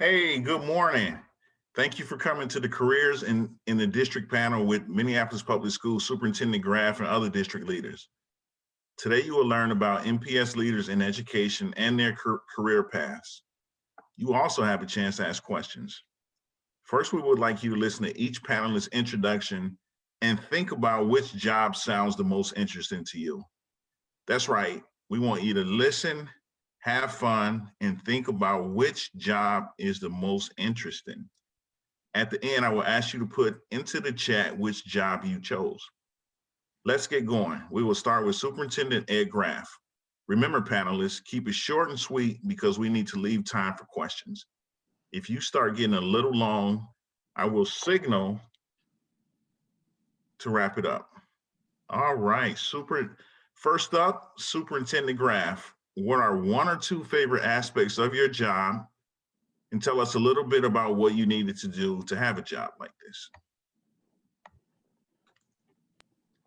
Hey, good morning. Thank you for coming to the Careers in the District panel with Minneapolis Public Schools Superintendent Graff and other district leaders. Today, you will learn about MPS leaders in education and their career paths. You also have a chance to ask questions. First, we would like you to listen to each panelist's introduction and think about which job sounds the most interesting to you. That's right, we want you to listen, have fun, and think about which job is the most interesting. At the end, I will ask you to put into the chat which job you chose. Let's get going. We will start with Superintendent Ed Graff. Remember, panelists, keep it short and sweet because we need to leave time for questions. If you start getting a little long, I will signal to wrap it up. All right, first up, Superintendent Graff. What are one or two favorite aspects of your job? And tell us a little bit about what you needed to do to have a job like this.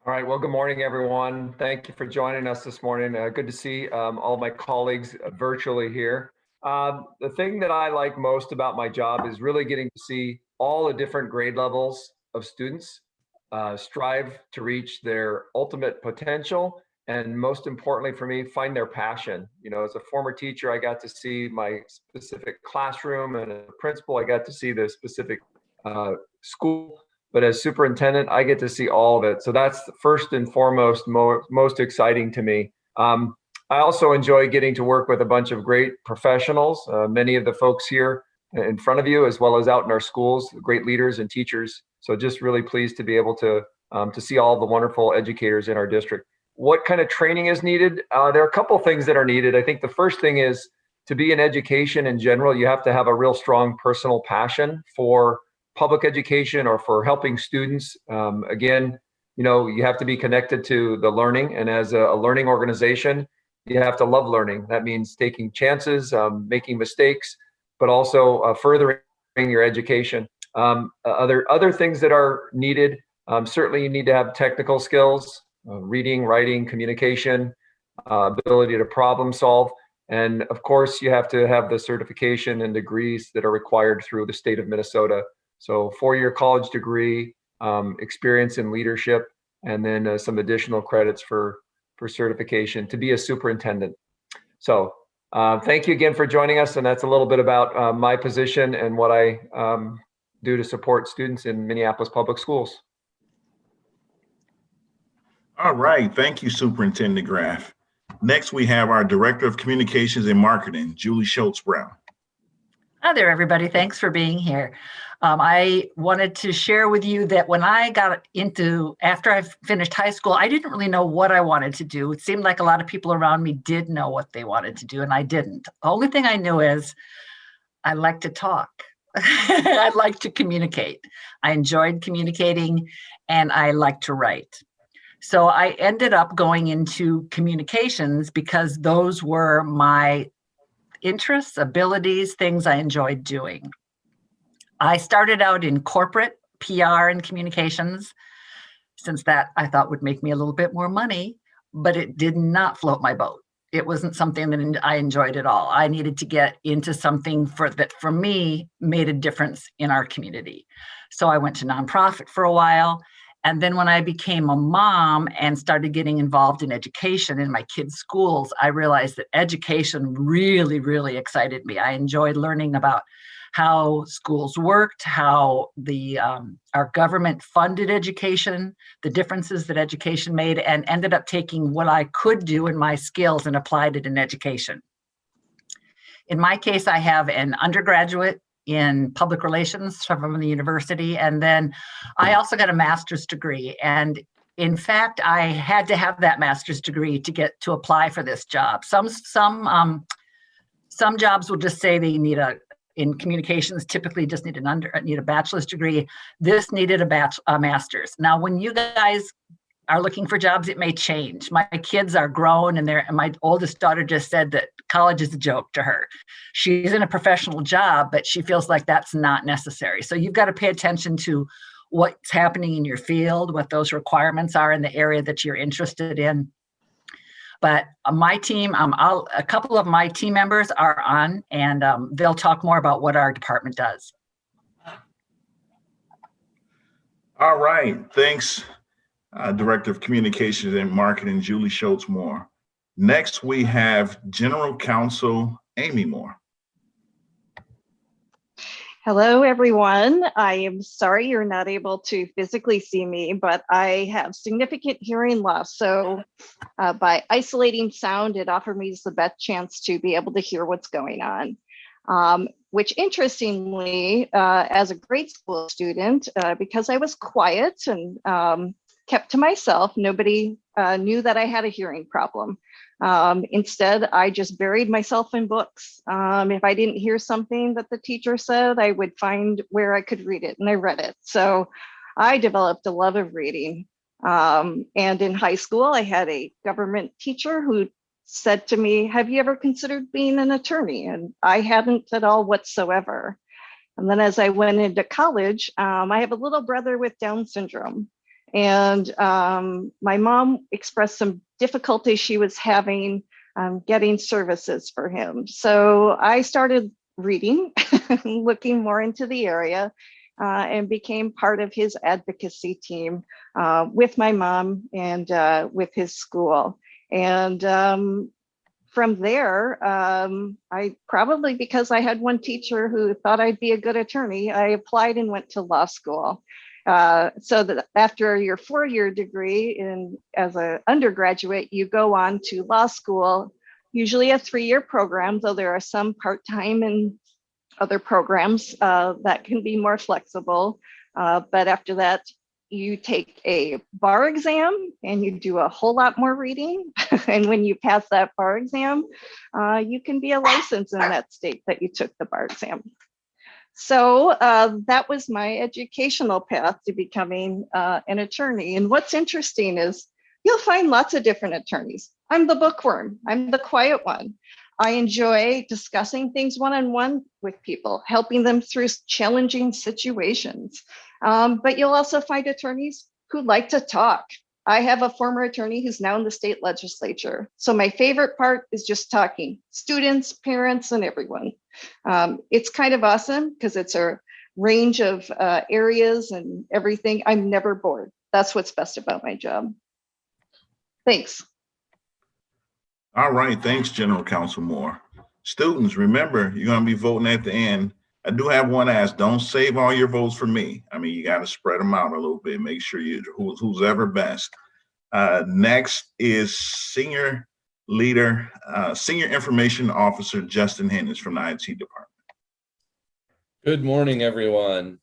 All right, well, good morning, everyone. Thank you for joining us this morning. Good to see all of my colleagues virtually here. The thing that I like most about my job is really getting to see all the different grade levels of students strive to reach their ultimate potential, and most importantly for me, find their passion. You know, as a former teacher, I got to see my specific classroom, and as a principal, I got to see the specific school. But as superintendent, I get to see all of it. So that's first and foremost, most exciting to me. I also enjoy getting to work with a bunch of great professionals, many of the folks here in front of you, as well as out in our schools, great leaders and teachers. So just really pleased to be able to see all the wonderful educators in our district. What kind of training is needed? There are a couple things that are needed. I think the first thing is to be in education in general, you have to have a real strong personal passion for public education or for helping students. Again, you know, you have to be connected to the learning, and as a learning organization, you have to love learning. That means taking chances, making mistakes, but also furthering your education. Other things that are needed, certainly you need to have technical skills, reading, writing, communication, ability to problem solve. And of course, you have to have the certification and degrees that are required through the state of Minnesota. So 4-year college degree, experience in leadership, and then some additional credits for certification to be a superintendent. So thank you again for joining us. And that's a little bit about my position and what I do to support students in Minneapolis Public Schools. All right, thank you, Superintendent Graff. Next, we have our Director of Communications and Marketing, Julie Schultz-Brown. Hi there, everybody. Thanks for being here. I wanted to share with you that when I got after I finished high school, I didn't really know what I wanted to do. It seemed like a lot of people around me did know what they wanted to do, and I didn't. The only thing I knew is I like to talk. I like to communicate. I enjoyed communicating, and I like to write. So I ended up going into communications because those were my interests, abilities, things I enjoyed doing. I started out in corporate PR and communications, since that I thought would make me a little bit more money, but it did not float my boat. It wasn't something that I enjoyed at all. I needed to get into something that for me made a difference in our community. So I went to nonprofit for a while. And then when I became a mom and started getting involved in education in my kids' schools, I realized that education really, really excited me. I enjoyed learning about how schools worked, how our government funded education, the differences that education made, and ended up taking what I could do in my skills and applied it in education. In my case, I have an undergraduate in public relations from the university. And then I also got a master's degree. And in fact, I had to have that master's degree to apply for this job. Some jobs will just say they need in communications, typically just need a bachelor's degree. This needed a master's. Now, when you guys are looking for jobs, it may change. My kids are grown, and my oldest daughter just said that college is a joke to her. She's in a professional job, but she feels like that's not necessary. So you've got to pay attention to what's happening in your field, what those requirements are in the area that you're interested in. But my team, a couple of my team members are on, and they'll talk more about what our department does. All right, thanks, Director of Communications and Marketing, Julie Schultz Moore. Next, we have General Counsel Aimee Moore. Hello, everyone. I am sorry you're not able to physically see me, but I have significant hearing loss. So by isolating sound, it offers me the best chance to be able to hear what's going on. Which interestingly, as a grade school student, because I was quiet and kept to myself, nobody knew that I had a hearing problem. Instead, I just buried myself in books. If I didn't hear something that the teacher said, I would find where I could read it, and I read it. So I developed a love of reading. And in high school, I had a government teacher who said to me, "Have you ever considered being an attorney?" And I hadn't at all whatsoever. And then as I went into college, I have a little brother with Down syndrome. And my mom expressed some difficulty she was having getting services for him. So I started reading, looking more into the area, and became part of his advocacy team with my mom and with his school. And from there, I probably, because I had one teacher who thought I'd be a good attorney, I applied and went to law school. So that after your 4-year degree as an undergraduate, you go on to law school, usually a 3-year program, though there are some part-time and other programs that can be more flexible. But after that, you take a bar exam and you do a whole lot more reading. And when you pass that bar exam, you can be a license in that state that you took the bar exam. So that was my educational path to becoming an attorney. And what's interesting is you'll find lots of different attorneys. I'm the bookworm. I'm the quiet one. I enjoy discussing things one-on-one with people, helping them through challenging situations. But you'll also find attorneys who like to talk. I have a former attorney who's now in the state legislature. So my favorite part is just talking, students, parents, and everyone. It's kind of awesome because it's a range of areas and everything. I'm never bored. That's what's best about my job. Thanks. All right, thanks, General Counsel Moore. Students, remember, you're going to be voting at the end. I do have one ask, don't save all your votes for me. I mean, you got to spread them out a little bit, make sure who's ever best. Next is Senior Information Officer Justin Hennes from the IT department. Good morning, everyone.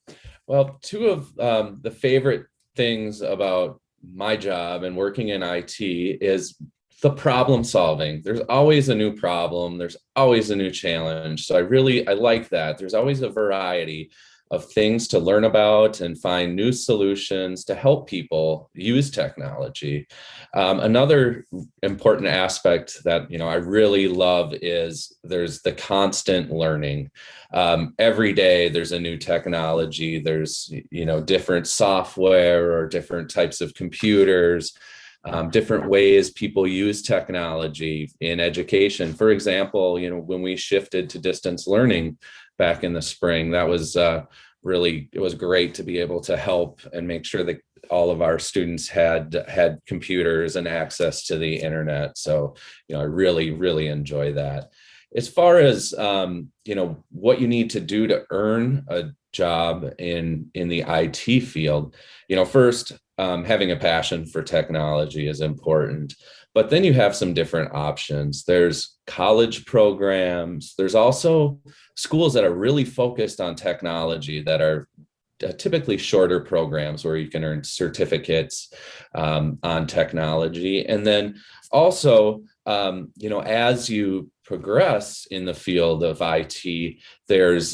Well, two of the favorite things about my job and working in IT is the problem solving. There's always a new problem. There's always a new challenge. So I like that. There's always a variety of things to learn about and find new solutions to help people use technology. Another important aspect that I really love is there's the constant learning. Every day there's a new technology. There's different software or different types of computers. Different ways people use technology in education. For example, when we shifted to distance learning back in the spring, that was it was great to be able to help and make sure that all of our students had computers and access to the internet. So, I really enjoy that. As far as, what you need to do to earn a job in the IT field, first, having a passion for technology is important, but then you have some different options. There's college programs. There's also schools that are really focused on technology that are typically shorter programs where you can earn certificates on technology. And then also, as you progress in the field of IT, there's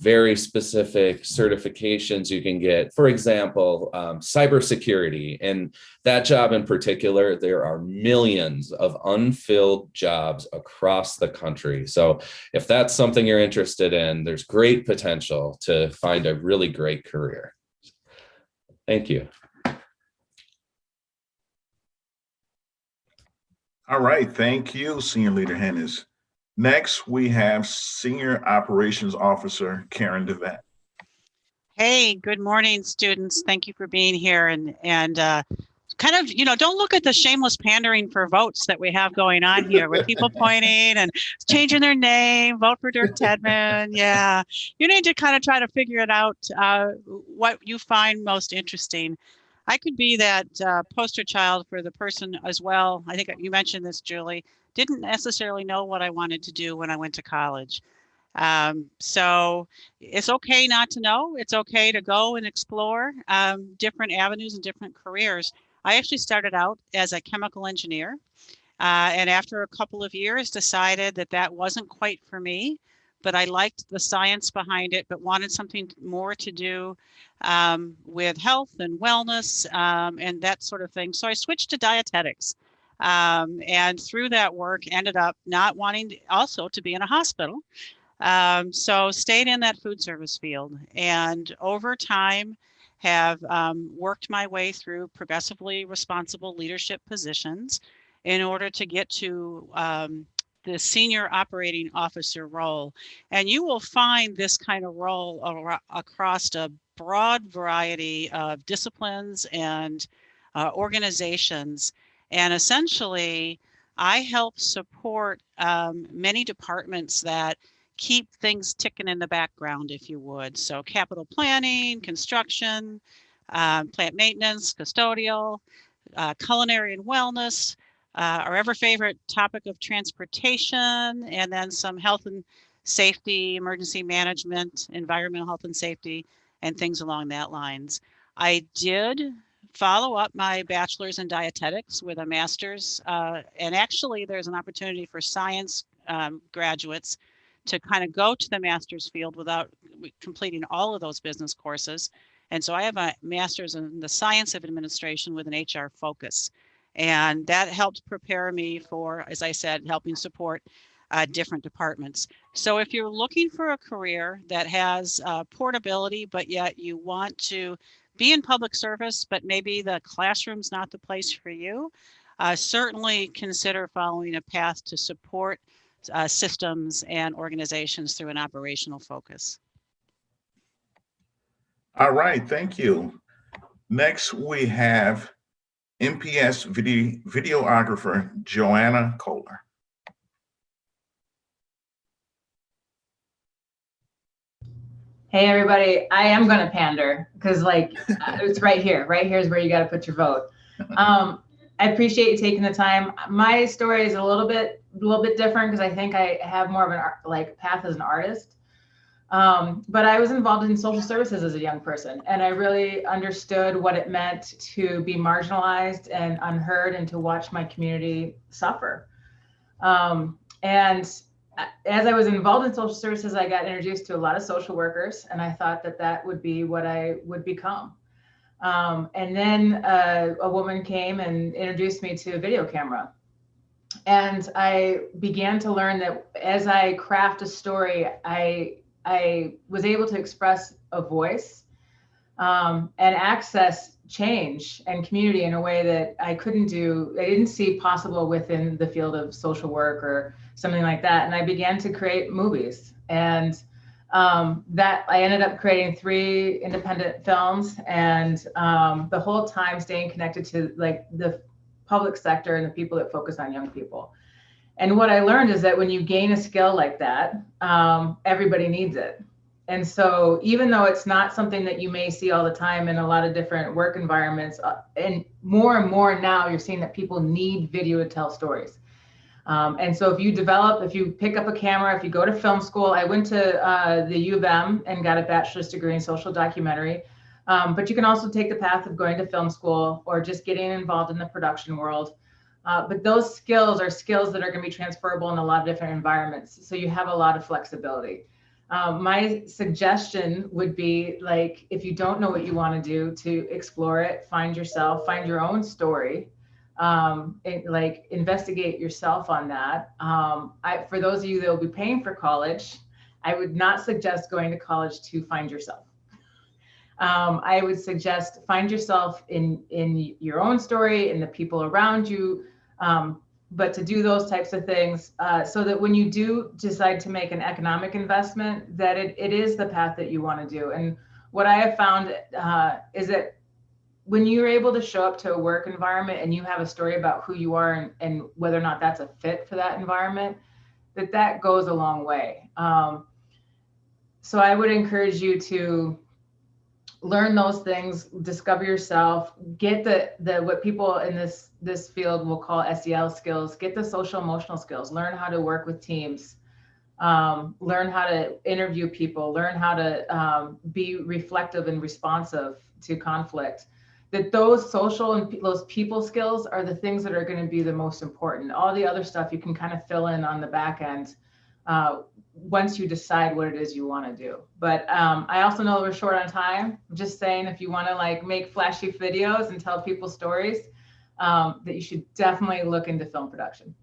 very specific certifications you can get. For example, cybersecurity. And that job in particular, there are millions of unfilled jobs across the country. So if that's something you're interested in, there's great potential to find a really great career. Thank you. All right, thank you, Senior Leader Hennes. Next, we have Senior Operations Officer Karen DeVet. Hey, good morning, students. Thank you for being here and kind of, don't look at the shameless pandering for votes that we have going on here with people pointing and changing their name, vote for Dirk Tedmon. Yeah, you need to kind of try to figure it out, what you find most interesting. I could be that poster child for the person as well. I think you mentioned this, Julie. Didn't necessarily know what I wanted to do when I went to college. So it's okay not to know. It's okay to go and explore different avenues and different careers. I actually started out as a chemical engineer, and after a couple of years decided that that wasn't quite for me, but I liked the science behind it, but wanted something more to do with health and wellness and that sort of thing. So I switched to dietetics. And through that work ended up not wanting also to be in a hospital. So stayed in that food service field and over time have worked my way through progressively responsible leadership positions in order to get to the senior operating officer role. And you will find this kind of role across a broad variety of disciplines and organizations. And essentially, I help support many departments that keep things ticking in the background, if you would. So capital planning, construction, plant maintenance, custodial, culinary and wellness, our ever favorite topic of transportation, and then some health and safety, emergency management, environmental health and safety, and things along that lines. I did follow up my bachelor's in dietetics with a master's, and actually there's an opportunity for science graduates to kind of go to the master's field without completing all of those business courses. And so I have a master's in the science of administration with an HR focus. And that helped prepare me for, as I said, helping support different departments. So if you're looking for a career that has portability, but yet you want to be in public service, but maybe the classroom's not the place for you, certainly consider following a path to support systems and organizations through an operational focus. All right, thank you. Next, we have MPS videographer Joanna Kohler. Hey everybody, I am gonna pander because it's right here. Right here is where you got to put your vote. I appreciate you taking the time. My story is a little bit different because I think I have more of an path as an artist. But I was involved in social services as a young person, and I really understood what it meant to be marginalized and unheard and to watch my community suffer. And as I was involved in social services, I got introduced to a lot of social workers, and I thought that that would be what I would become. And then a woman came and introduced me to a video camera. And I began to learn that as I craft a story, I was able to express a voice and access change and community in a way that I didn't see possible within the field of social work or something like that. And I began to create movies, and that I ended up creating 3 independent films, and the whole time staying connected to the public sector and the people that focus on young people. And what I learned is that when you gain a skill like that, everybody needs it. And so even though it's not something that you may see all the time in a lot of different work environments, and more now you're seeing that people need video to tell stories. And so if you pick up a camera, if you go to film school, I went to the U of M and got a bachelor's degree in social documentary. But you can also take the path of going to film school or just getting involved in the production world. But those skills are skills that are going to be transferable in a lot of different environments. So you have a lot of flexibility. My suggestion would be, if you don't know what you want to do, to explore it, find your own story, investigate yourself on that. For those of you that will be paying for college, I would not suggest going to college to find yourself. I would suggest find yourself in your own story, in the people around you. but to do those types of things so that when you do decide to make an economic investment, that it is the path that you want to do. And what I have found is that when you're able to show up to a work environment and you have a story about who you are and whether or not that's a fit for that environment, that goes a long way. So I would encourage you to learn those things, discover yourself, get the what people in this field will call SEL skills, get the social emotional skills, learn how to work with teams, learn how to interview people, learn how to be reflective and responsive to conflict. That those social and those people skills are the things that are going to be the most important. All the other stuff you can kind of fill in on the back end once you decide what it is you want to do. But I also know we're short on time. I'm just saying, if you want to like make flashy videos and tell people stories, that you should definitely look into film production.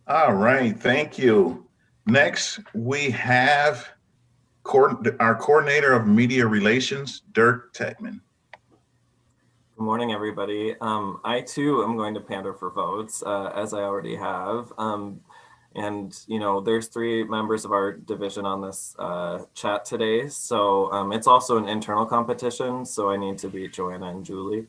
All right, thank you. Next, we have our coordinator of media relations, Dirk Tedmon. Good morning, everybody. I too am going to pander for votes, as I already have. And you know, there's 3 members of our division on this chat today. So it's also an internal competition. So I need to beat Joanna and Julie.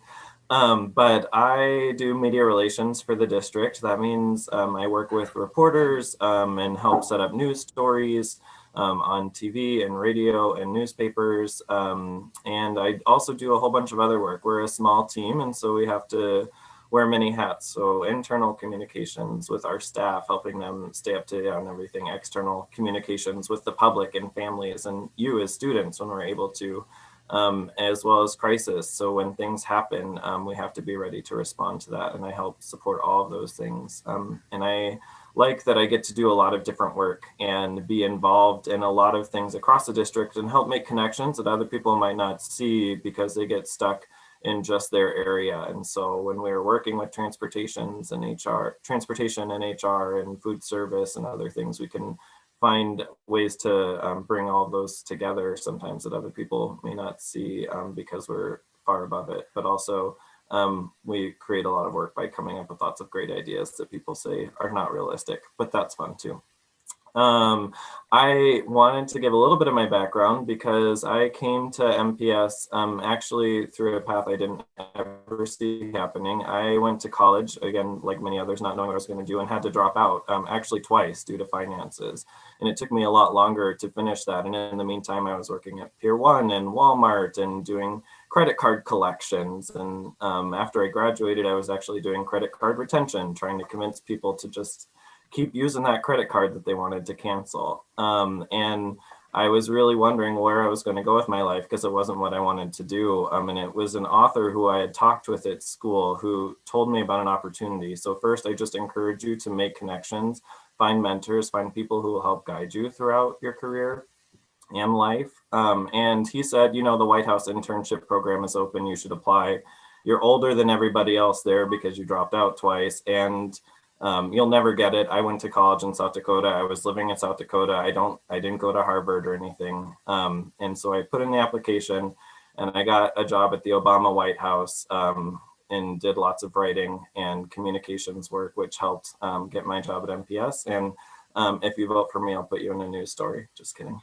But I do media relations for the district. That means I work with reporters and help set up news stories on TV and radio and newspapers. And I also do a whole bunch of other work. We're a small team, and so we have to wear many hats. So internal communications with our staff, helping them stay up to date on everything, external communications with the public and families and you as students when we're able to, as well as crisis. So when things happen, we have to be ready to respond to that. And I help support all of those things. And I like that I get to do a lot of different work and be involved in a lot of things across the district and help make connections that other people might not see because they get stuck in just their area. And so when we're working with transportation and HR and food service and other things, we can find ways to bring all those together sometimes that other people may not see because we're far above it. But also we create a lot of work by coming up with lots of great ideas that people say are not realistic, but that's fun too. I wanted to give a little bit of my background because I came to MPS actually through a path I didn't ever see happening. I went to college, again, like many others, not knowing what I was going to do, and had to drop out actually twice due to finances. And it took me a lot longer to finish that. And in the meantime, I was working at Pier 1 and Walmart and doing credit card collections. And after I graduated, I was actually doing credit card retention, trying to convince people to just keep using that credit card that they wanted to cancel. And I was really wondering where I was going to go with my life because it wasn't what I wanted to do. And it was an author who I had talked with at school who told me about an opportunity. So first, I just encourage you to make connections, find mentors, find people who will help guide you throughout your career and life. And he said, you know, the White House internship program is open. You should apply. You're older than everybody else there because you dropped out twice. And you'll never get it. I went to college in South Dakota. I was living in South Dakota. I didn't go to Harvard or anything. And so I put in the application and I got a job at the Obama White House and did lots of writing and communications work, which helped get my job at MPS. And if you vote for me, I'll put you in a news story. Just kidding.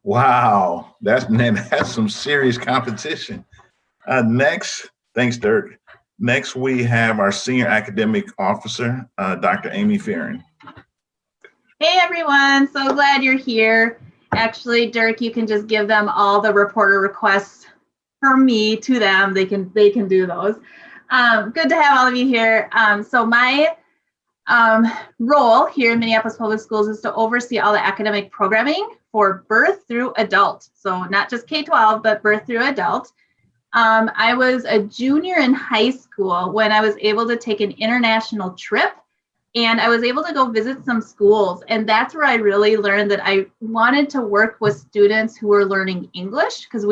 Wow, that's some serious competition. Next, thanks, Dirk. Next, we have our Senior Academic Officer, Dr. Aimee Fearing. Hey, everyone. So glad you're here. Actually, Dirk, you can just give them all the reporter requests from me to them. They can do those. Good to have all of you here. So my role here in Minneapolis Public Schools is to oversee all the academic programming for birth through adult. So not just K-12, but birth through adult. I was a junior in high school when I was able to take an international trip, and I was able to go visit some schools. And that's where I really learned that I wanted to work with students who were learning English, because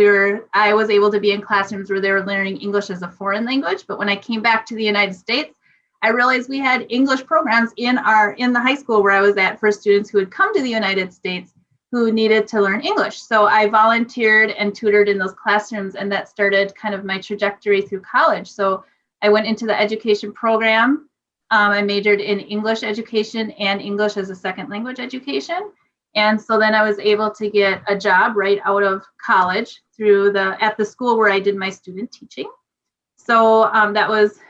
I was able to be in classrooms where they were learning English as a foreign language. But when I came back to the United States, I realized we had English programs in the high school where I was at for students who had come to the United States who needed to learn English. So I volunteered and tutored in those classrooms, and that started kind of my trajectory through college. So I went into the education program. I majored in English education and English as a second language education. And so then I was able to get a job right out of college at the school where I did my student teaching. So that was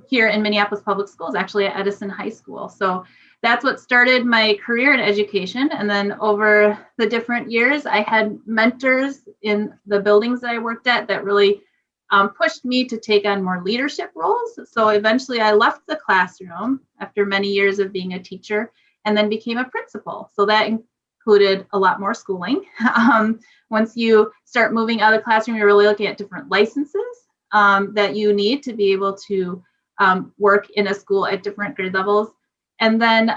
here in Minneapolis Public Schools, actually at Edison High School. So that's what started my career in education. And then over the different years, I had mentors in the buildings that I worked at that really pushed me to take on more leadership roles. So eventually I left the classroom after many years of being a teacher and then became a principal. So that included a lot more schooling. Once you start moving out of the classroom, you're really looking at different licenses that you need to be able to work in a school at different grade levels. And then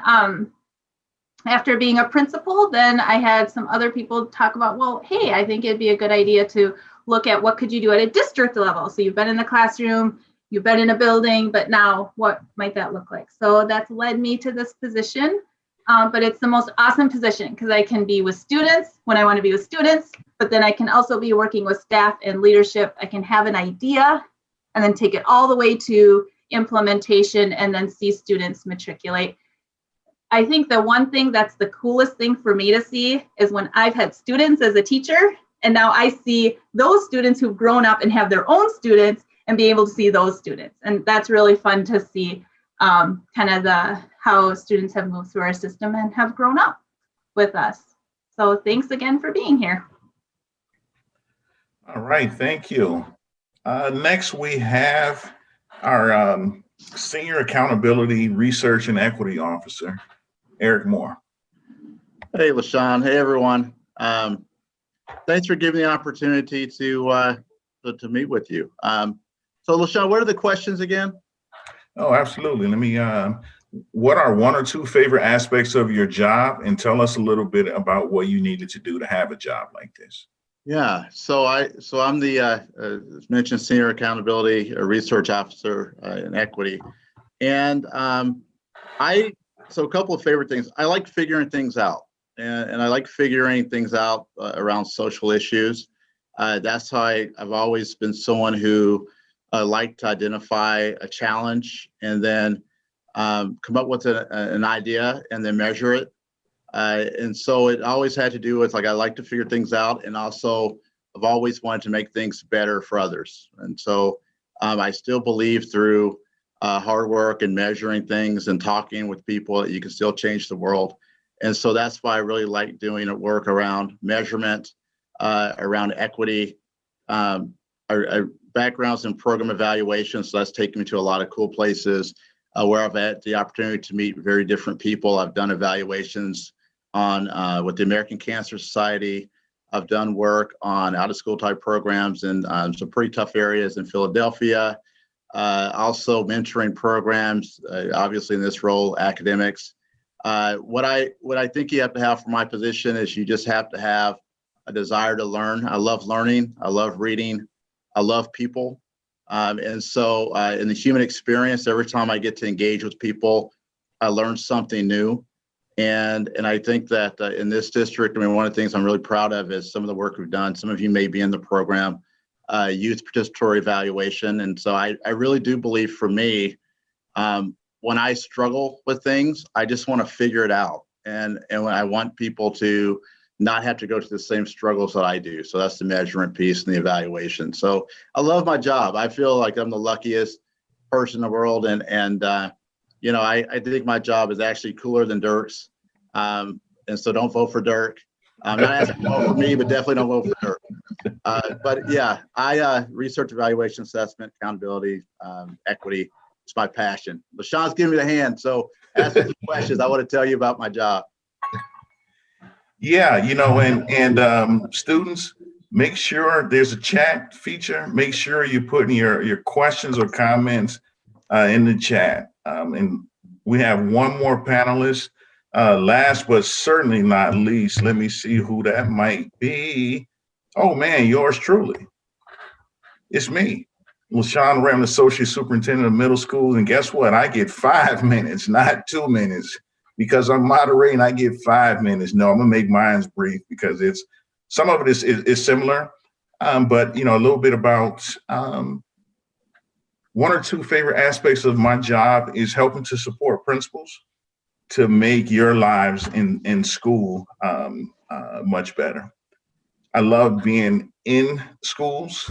after being a principal, then I had some other people talk about, well, hey, I think it'd be a good idea to look at what could you do at a district level. So you've been in the classroom, you've been in a building, but now what might that look like? So that's led me to this position. But it's the most awesome position because I can be with students when I want to be with students, but then I can also be working with staff and leadership. I can have an idea and then take it all the way to implementation and then see students matriculate. I think the one thing that's the coolest thing for me to see is when I've had students as a teacher, and now I see those students who've grown up and have their own students and be able to see those students. And that's really fun to see kind of how students have moved through our system and have grown up with us. So thanks again for being here. All right, thank you. Next, we have our Senior Accountability Research and Equity Officer, Eric Moore. Hey, LaShawn. Hey, everyone. Thanks for giving me the opportunity to meet with you. So, LaShawn, what are the questions again? Oh, absolutely. Let me, what are one or two favorite aspects of your job? And tell us a little bit about what you needed to do to have a job like this. Yeah, so I'm the, as mentioned, Senior Accountability Research Officer in Equity. And so a couple of favorite things. I like figuring things out. And I like figuring things out around social issues. That's how I've always been someone who liked to identify a challenge and then come up with an idea and then measure it. And so it always had to do with, like, I like to figure things out, and also I've always wanted to make things better for others. And so I still believe through hard work and measuring things and talking with people that you can still change the world. And so that's why I really like doing work around measurement, around equity. Our backgrounds in program evaluation, so that's taken me to a lot of cool places where I've had the opportunity to meet very different people. I've done evaluations on with the American Cancer Society. I've done work on out-of-school type programs in some pretty tough areas in Philadelphia. Also mentoring programs, obviously in this role, academics. What I think you have to have for my position is you just have to have a desire to learn. I love learning. I love reading. I love people. And so in the human experience, every time I get to engage with people, I learn something new. And I think that in this district, I mean, one of the things I'm really proud of is some of the work we've done. Some of you may be in the program, youth participatory evaluation. And so I really do believe, for me, when I struggle with things, I just want to figure it out. And when I want people to not have to go through the same struggles that I do. So that's the measurement piece and the evaluation. So I love my job. I feel like I'm the luckiest person in the world. And you know, I think my job is actually cooler than Dirk's. And so don't vote for Dirk. I'm not asking to vote for me, but definitely don't vote for Dirk. But yeah, I research, evaluation, assessment, accountability, equity. It's my passion. LaShawn's giving me the hand. So ask me some questions. I want to tell you about my job. Yeah, you know, and students, make sure there's a chat feature. Make sure you're putting your questions or comments in the chat. And we have one more panelist. Last but certainly not least, let me see who that might be. Oh man, yours truly. It's me, LaShawn Ram, Associate Superintendent of Middle Schools. And guess what? I get 5 minutes, not 2 minutes. because I'm moderating, I get 5 minutes. No, I'm gonna make mine brief because some of it is similar, but a little bit about one or two favorite aspects of my job is helping to support principals to make your lives in school much better. I love being in schools.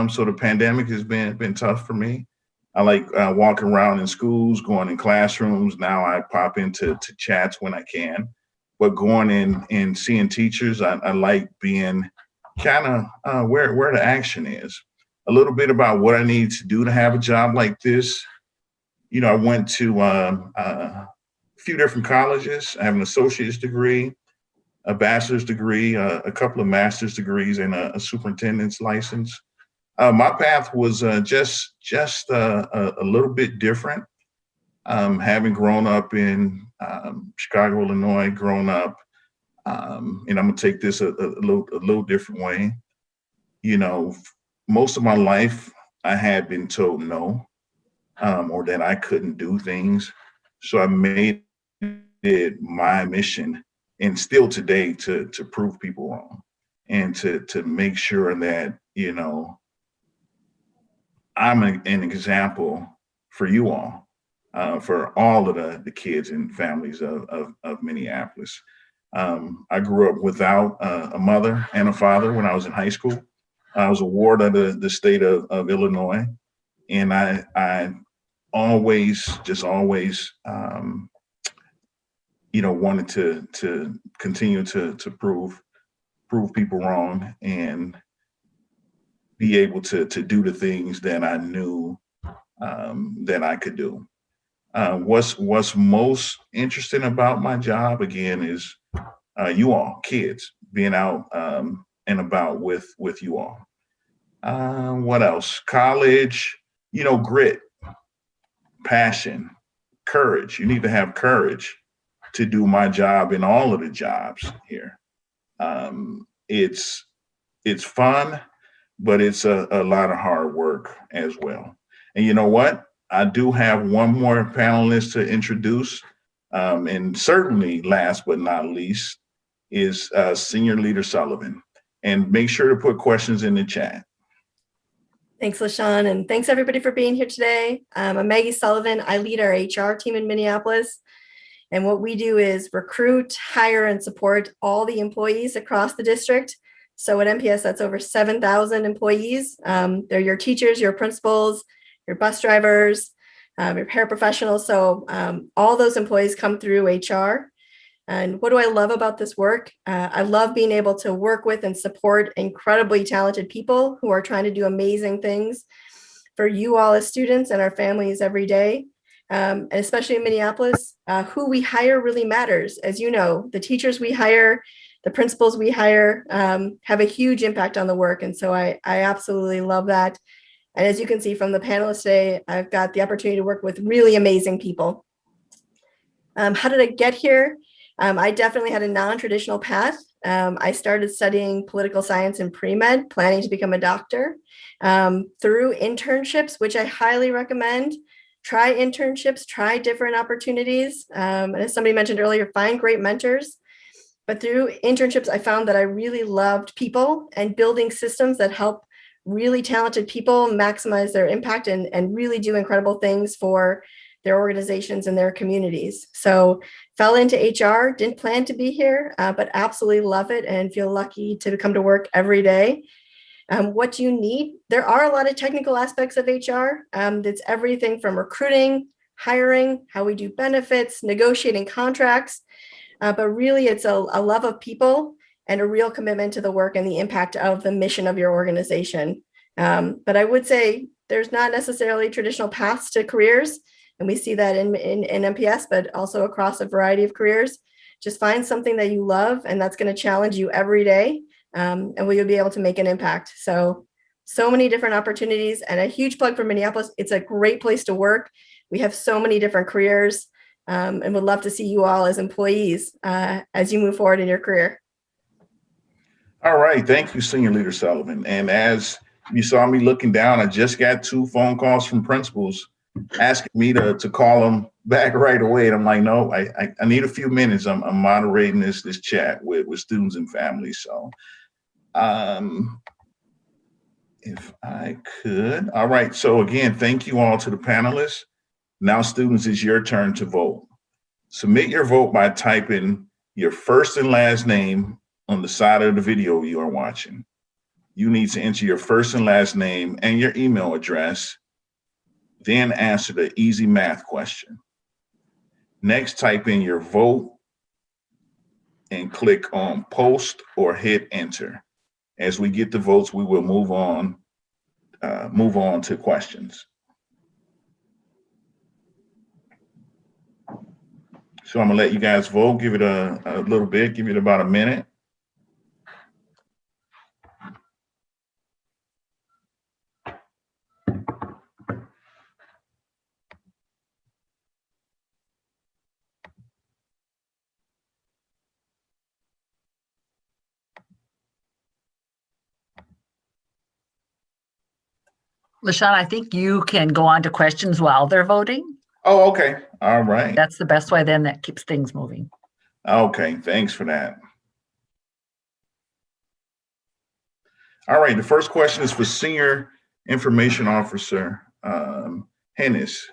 So the pandemic has been tough for me. I like walking around in schools, going in classrooms. Now I pop into chats when I can, but going in and seeing teachers, I like being kind of where the action is. A little bit about what I need to do to have a job like this. I went to a few different colleges. I have an associate's degree, a bachelor's degree, a couple of master's degrees, and a superintendent's license. My path was just a little bit different. Having grown up in Chicago, Illinois, and I'm gonna take this a little different way. Most of my life I had been told no, or that I couldn't do things. So I made it my mission, and still today, to prove people wrong, and to make sure that I'm an example for you all, for all of the kids and families of Minneapolis. I grew up without a mother and a father when I was in high school. I was a ward of the state of Illinois, and I always wanted to continue to prove people wrong and be able to do the things that I knew that I could do. What's most interesting about my job, again, is you all, kids, being out and about with you all. What else? College, grit, passion, courage. You need to have courage to do my job and all of the jobs here. It's fun, but it's a lot of hard work as well. And you know what? I do have one more panelist to introduce, and certainly last but not least is Senior Leader Sullivan. And make sure to put questions in the chat. Thanks, LaShawn, and thanks everybody for being here today. I'm Maggie Sullivan. I lead our HR team in Minneapolis. And what we do is recruit, hire, and support all the employees across the district. So at MPS, that's over 7,000 employees. They're your teachers, your principals, your bus drivers, your paraprofessionals. So all those employees come through HR. And what do I love about this work? I love being able to work with and support incredibly talented people who are trying to do amazing things for you all as students and our families every day. And especially in Minneapolis, who we hire really matters. As you know, the teachers we hire, the principals we hire have a huge impact on the work. And so I absolutely love that. And as you can see from the panelists today, I've got the opportunity to work with really amazing people. How did I get here? I definitely had a non-traditional path. I started studying political science and pre-med, planning to become a doctor, through internships, which I highly recommend. Try internships, try different opportunities. And as somebody mentioned earlier, find great mentors. But through internships, I found that I really loved people and building systems that help really talented people maximize their impact and really do incredible things for their organizations and their communities. So fell into HR, didn't plan to be here, but absolutely love it and feel lucky to come to work every day. What do you need? There are a lot of technical aspects of HR. It's everything from recruiting, hiring, how we do benefits, negotiating contracts, but really it's a love of people and a real commitment to the work and the impact of the mission of your organization. But I would say there's not necessarily traditional paths to careers. And we see that in MPS, but also across a variety of careers. Just find something that you love and that's going to challenge you every day. And we'll be able to make an impact. So many different opportunities and a huge plug for Minneapolis. It's a great place to work. We have so many different careers and would love to see you all as employees as you move forward in your career. All right. Thank you, Senior Leader Sullivan. And as you saw me looking down, I just got 2 phone calls from principals asking me to call them back right away. And I'm like, no, I need a few minutes. I'm moderating this chat with students and families. So if I could. All right. So again, thank you all to the panelists. Now, students, it's your turn to vote. Submit your vote by typing your first and last name on the side of the video you are watching. You need to enter your first and last name and your email address, then answer the easy math question. Next, type in your vote and click on post or hit enter. As we get the votes, we will move on to questions. So I'm gonna let you guys vote, give it a little bit, give it about a minute. LaShawn, I think you can go on to questions while they're voting. Oh, okay. All right. That's the best way then, that keeps things moving. Okay, thanks for that. All right, the first question is for Senior Information Officer Hennes.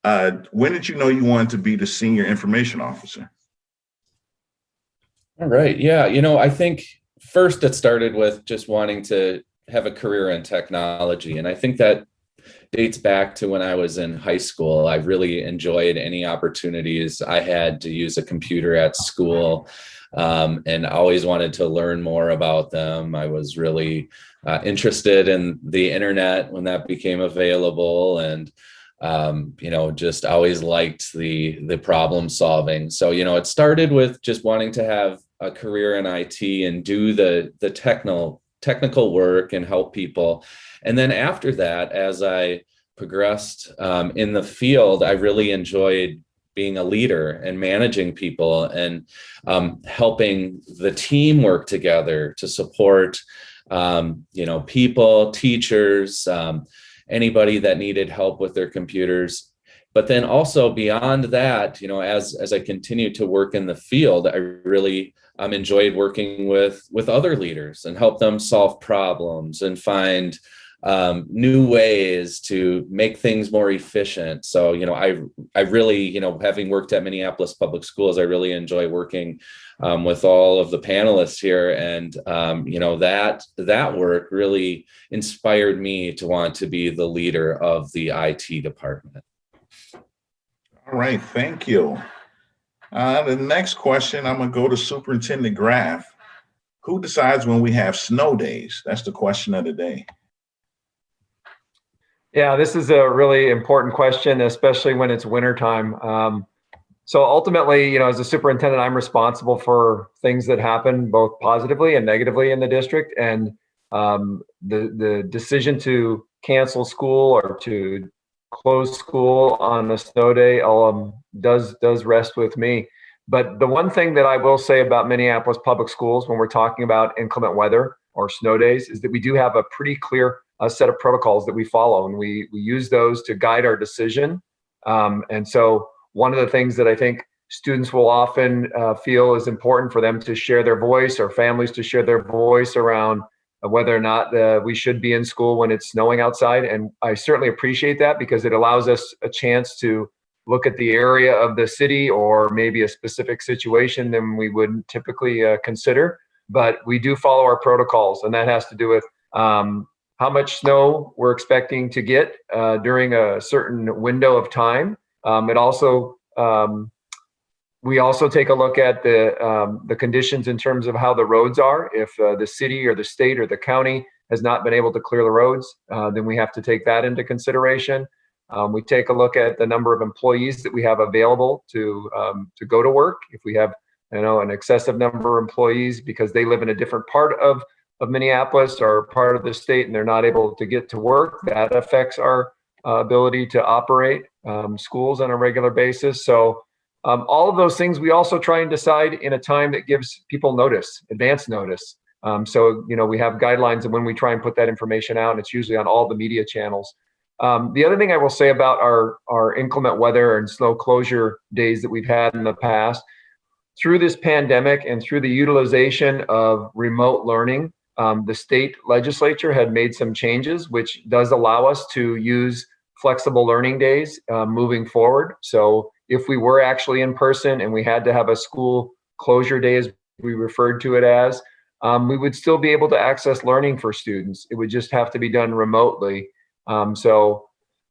When did you know you wanted to be the Senior Information Officer? All right, yeah, you know, I think first it started with just wanting to have a career in technology. And I think that dates back to when I was in high school. I really enjoyed any opportunities I had to use a computer at school, and always wanted to learn more about them. I was really interested in the internet when that became available, and you know, just always liked the problem solving. So, you know, it started with just wanting to have a career in IT and do the technical work and help people. And then after that, as I progressed in the field, I really enjoyed being a leader and managing people and helping the team work together to support, you know, people, teachers, anybody that needed help with their computers. But then also beyond that, you know, as I continued to work in the field, I really enjoyed working with other leaders and help them solve problems and find new ways to make things more efficient. So, you know, I really, you know, having worked at Minneapolis Public Schools, I really enjoy working with all of the panelists here. And, you know, that work really inspired me to want to be the leader of the IT department. All right, thank you. The next question, I'm gonna go to Superintendent Graff. Who decides when we have snow days? That's the question of the day. Yeah, this is a really important question, especially when it's wintertime. So ultimately, you know, as a superintendent, I'm responsible for things that happen both positively and negatively in the district. And the decision to cancel school or to close school on a snow day does rest with me. But the one thing that I will say about Minneapolis Public Schools when we're talking about inclement weather or snow days is that we do have a pretty clear set of protocols that we follow, and we use those to guide our decision. And so one of the things that I think students will often feel is important for them to share their voice, or families to share their voice around whether or not we should be in school when it's snowing outside. And I certainly appreciate that, because it allows us a chance to look at the area of the city or maybe a specific situation than we would typically consider. But we do follow our protocols, and that has to do with how much snow we're expecting to get during a certain window of time. It also, we also take a look at the conditions in terms of how the roads are. If the city or the state or the county has not been able to clear the roads, then we have to take that into consideration. We take a look at the number of employees that we have available to go to work. If we have, you know, an excessive number of employees because they live in a different part of Minneapolis or part of the state and they're not able to get to work, that affects our ability to operate schools on a regular basis. So all of those things we also try and decide in a time that gives people notice, advance notice. So, you know, we have guidelines, and when we try and put that information out, and it's usually on all the media channels. The other thing I will say about our inclement weather and snow closure days that we've had in the past, through this pandemic and through the utilization of remote learning, the state legislature had made some changes, which does allow us to use flexible learning days moving forward. So if we were actually in person and we had to have a school closure day, as we referred to it as, we would still be able to access learning for students. It would just have to be done remotely. So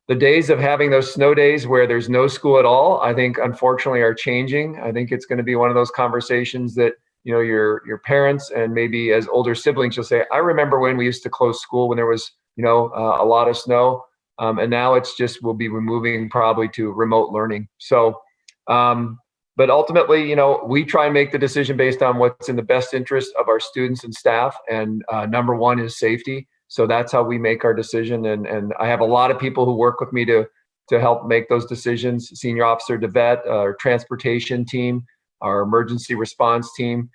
the days of having those snow days where there's no school at all, I think unfortunately are changing. I think it's going to be one of those conversations that, you know, your parents and maybe as older siblings, you'll say, I remember when we used to close school when there was, you know, a lot of snow. And now it's just, we'll be moving probably to remote learning. So, but ultimately, you know, we try and make the decision based on what's in the best interest of our students and staff. And number one is safety. So that's how we make our decision. And I have a lot of people who work with me to help make those decisions. Senior Officer DeVet, our transportation team, our emergency response team,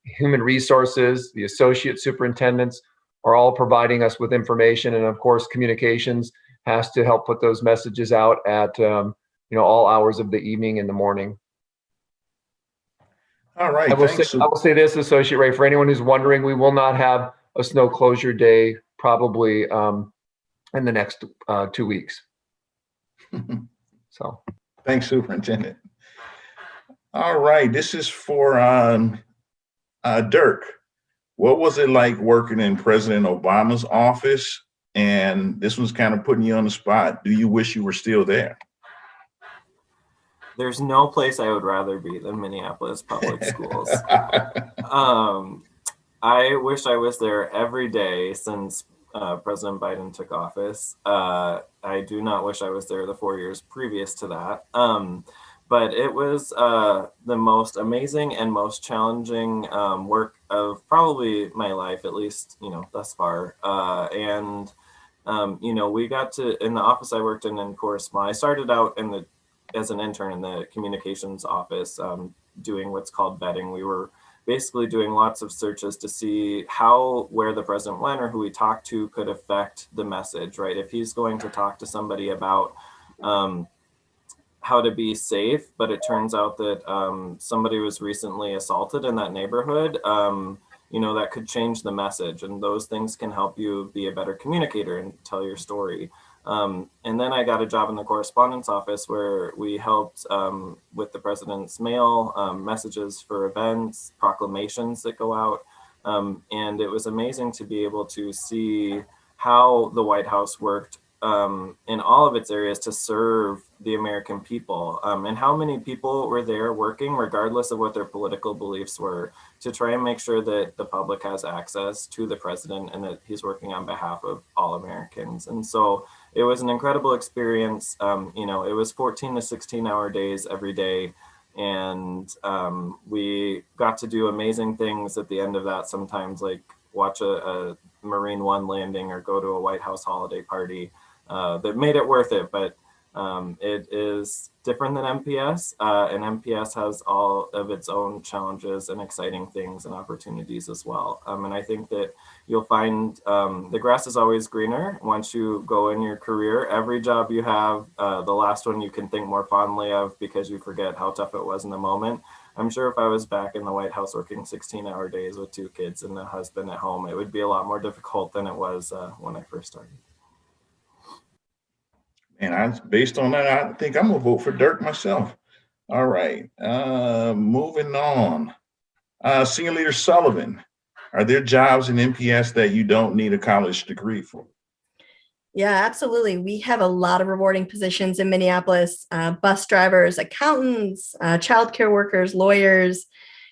human resources, the associate superintendents are all providing us with information. And of course, communications has to help put those messages out at you know, all hours of the evening and the morning. All right. I will say this, Associate Ray, for anyone who's wondering, we will not have a snow closure day probably in the next 2 weeks. So thanks, Superintendent. All right, this is for Dirk. What was it like working in President Obama's office? And this was kind of putting you on the spot. Do you wish you were still there? There's no place I would rather be than Minneapolis Public Schools. I wish I was there every day since President Biden took office. I do not wish I was there the 4 years previous to that. But it was the most amazing and most challenging work of probably my life, at least, you know, thus far. You know, we got to, in the office I worked in correspondence, I started out as an intern in the communications office, doing what's called vetting. We were basically doing lots of searches to see where the president went or who he talked to could affect the message, right? If he's going to talk to somebody about how to be safe, but it turns out that somebody was recently assaulted in that neighborhood, you know, that could change the message, and those things can help you be a better communicator and tell your story. And then I got a job in the correspondence office where we helped with the president's mail, messages for events, proclamations that go out. And it was amazing to be able to see how the White House worked in all of its areas to serve the American people, and how many people were there working regardless of what their political beliefs were to try and make sure that the public has access to the president and that he's working on behalf of all Americans. And so it was an incredible experience. You know, it was 14 to 16-hour days every day. And we got to do amazing things at the end of that, sometimes like watch a Marine One landing or go to a White House holiday party that made it worth it. But it is different than MPS, and MPS has all of its own challenges and exciting things and opportunities as well. And I think that you'll find the grass is always greener once you go in your career. Every job you have, the last one you can think more fondly of because you forget how tough it was in the moment. I'm sure if I was back in the White House working 16-hour days with 2 kids and a husband at home, it would be a lot more difficult than it was when I first started. And based on that, I think I'm gonna vote for Dirk myself. All right, moving on. Senior Leader Sullivan, are there jobs in MPS that you don't need a college degree for? Yeah, absolutely. We have a lot of rewarding positions in Minneapolis: bus drivers, accountants, childcare workers, lawyers,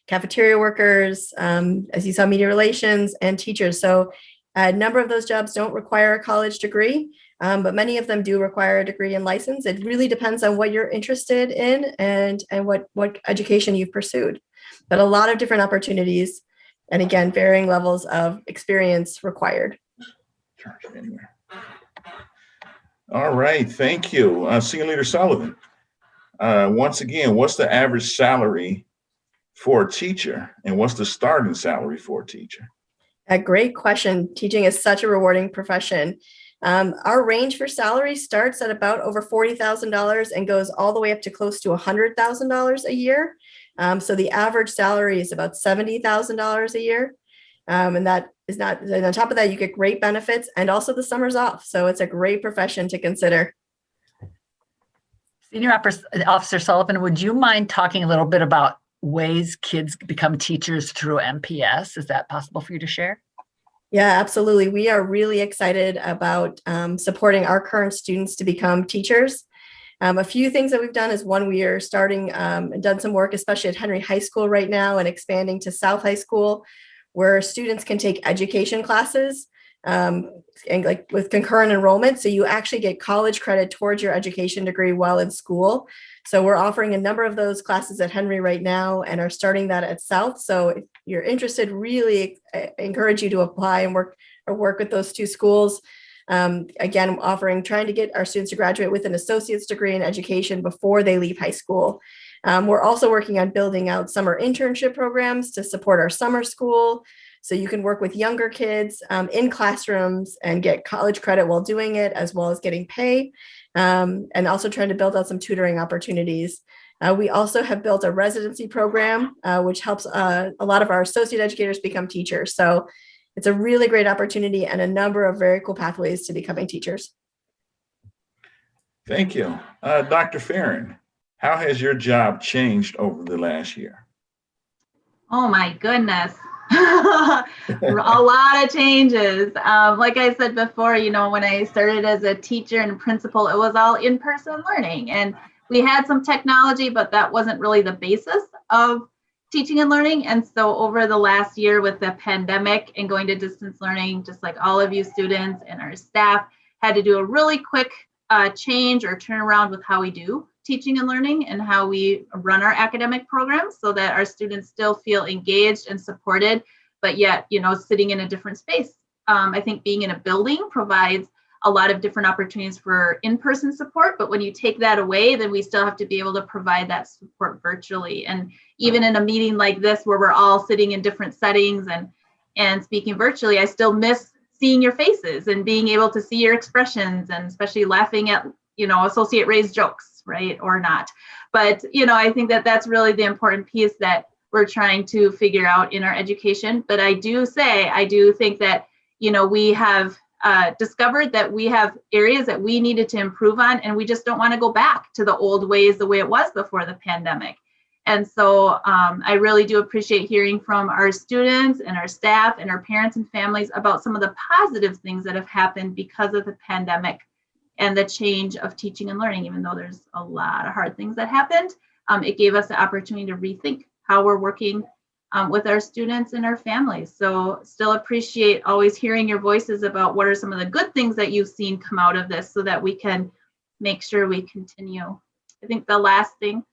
cafeteria workers, as you saw, media relations, and teachers. So a number of those jobs don't require a college degree, but many of them do require a degree and license. It really depends on what you're interested in and what education you've pursued. But a lot of different opportunities, and again, varying levels of experience required. All right, thank you. Senior Leader Sullivan, once again, what's the average salary for a teacher and what's the starting salary for a teacher? A great question. Teaching is such a rewarding profession. Our range for salary starts at about over $40,000 and goes all the way up to close to $100,000 a year. So the average salary is about $70,000 a year. And that is not, and on top of that, you get great benefits and also the summers off. So it's a great profession to consider. Senior Officer Sullivan, would you mind talking a little bit about ways kids become teachers through MPS? Is that possible for you to share? Yeah, absolutely. We are really excited about supporting our current students to become teachers. A few things that we've done is one, we are starting and done some work, especially at Henry High School right now and expanding to South High School, where students can take education classes and like with concurrent enrollment. So you actually get college credit towards your education degree while in school. So we're offering a number of those classes at Henry right now and are starting that at South. So if you're interested, really encourage you to apply and work with those two schools. Again, trying to get our students to graduate with an associate's degree in education before they leave high school. We're also working on building out summer internship programs to support our summer school. So you can work with younger kids in classrooms and get college credit while doing it, as well as getting pay, and also trying to build out some tutoring opportunities. We also have built a residency program, which helps a lot of our associate educators become teachers. So it's a really great opportunity and a number of very cool pathways to becoming teachers. Thank you. Dr. Fearing, how has your job changed over the last year? Oh my goodness. A lot of changes. Like I said before, when I started as a teacher and principal, it was all in-person learning. And we had some technology, but that wasn't really the basis of teaching and learning. And so over the last year with the pandemic and going to distance learning, just like all of you students and our staff had to do a really quick change or turnaround with how we do teaching and learning and how we run our academic programs so that our students still feel engaged and supported, but yet, sitting in a different space. I think being in a building provides a lot of different opportunities for in-person support, but when you take that away, then we still have to be able to provide that support virtually. And even in a meeting like this, where we're all sitting in different settings and speaking virtually, I still miss seeing your faces and being able to see your expressions, and especially laughing at, associate raised jokes, right, or not. But, I think that that's really the important piece that we're trying to figure out in our education. But I do think that, we have discovered that we have areas that we needed to improve on, and we just don't want to go back to the old ways, the way it was before the pandemic. And so I really do appreciate hearing from our students and our staff and our parents and families about some of the positive things that have happened because of the pandemic and the change of teaching and learning. Even though there's a lot of hard things that happened, it gave us the opportunity to rethink how we're working with our students and our families. So still appreciate always hearing your voices about what are some of the good things that you've seen come out of this so that we can make sure we continue. I think the last thing